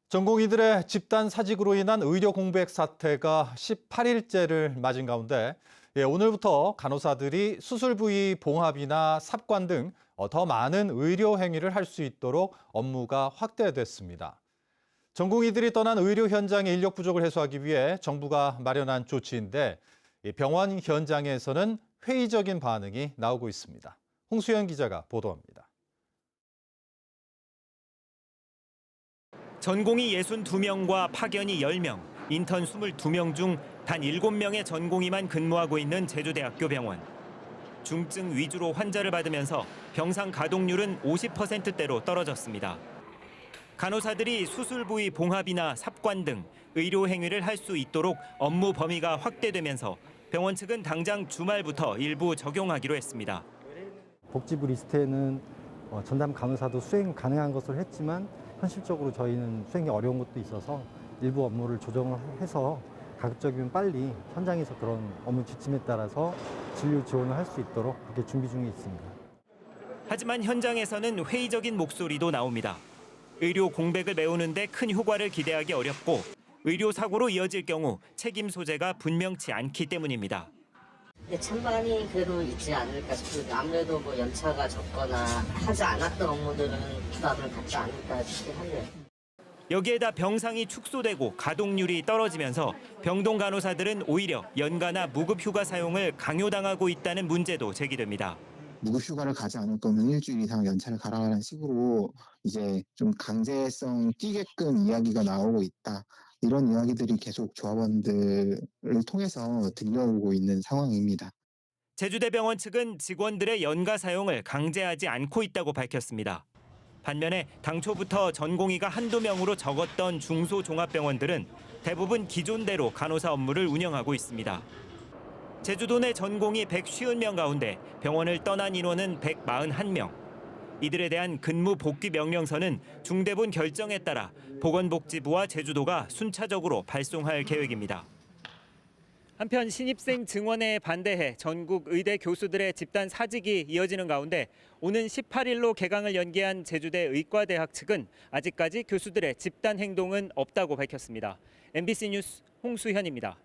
전공의들의 집단 사직으로 인한 의료 공백 사태가 18일째를 맞은 가운데 오늘부터 간호사들이 수술 부위 봉합이나 삽관 등 더 많은 의료 행위를 할 수 있도록 업무가 확대됐습니다. 전공의들이 떠난 의료 현장의 인력 부족을 해소하기 위해 정부가 마련한 조치인데 병원 현장에서는 회의적인 반응이 나오고 있습니다. 홍수연 기자가 보도합니다. 전공의 62명과 파견이 10명, 인턴 22명 중 단 7명의 전공의만 근무하고 있는 제주대학교 병원. 중증 위주로 환자를 받으면서 병상 가동률은 50%대로 떨어졌습니다. 간호사들이 수술 부위 봉합이나 삽관 등 의료 행위를 할 수 있도록 업무 범위가 확대되면서 병원 측은 당장 주말부터 일부 적용하기로 했습니다. 복지부 리스트에는 전담 간호사도 수행 가능한 것으로 했지만 현실적으로 저희는 수행이 어려운 것도 있어서 일부 업무를 조정을 해서 가급적이면 빨리 현장에서 그런 업무 지침에 따라서 진료 지원을 할 수 있도록 그렇게 준비 중에 있습니다. 하지만 현장에서는 회의적인 목소리도 나옵니다. 의료 공백을 메우는 데 큰 효과를 기대하기 어렵고 의료 사고로 이어질 경우 책임 소재가 분명치 않기 때문입니다. 찬반이 그래도 있지 않을까 싶어요. 아무래도 연차가 적거나 하지 않았던 업무들은 부담을 갖지 않을까 싶긴 한데요. 여기에다 병상이 축소되고 가동률이 떨어지면서 병동 간호사들은 오히려 연가나 무급 휴가 사용을 강요당하고 있다는 문제도 제기됩니다. 무급 휴가를 가지 않을 거면 일주일 이상 연차를 가라라는 식으로 이제 좀 강제성 띄게끔 이야기가 나오고 있다. 이런 이야기들이 계속 조합원들을 통해서 들려오고 있는 상황입니다. 제주대병원 측은 직원들의 연가 사용을 강제하지 않고 있다고 밝혔습니다. 반면에 당초부터 전공의가 한두 명으로 적었던 중소종합병원들은 대부분 기존대로 간호사 업무를 운영하고 있습니다. 제주도 내 전공의 150명 가운데 병원을 떠난 인원은 141명. 이들에 대한 근무 복귀 명령서는 중대본 결정에 따라 보건복지부와 제주도가 순차적으로 발송할 계획입니다. 한편 신입생 증원에 반대해 전국 의대 교수들의 집단 사직이 이어지는 가운데 오는 18일로 개강을 연기한 제주대 의과대학 측은 아직까지 교수들의 집단 행동은 없다고 밝혔습니다. MBC 뉴스 홍수현입니다.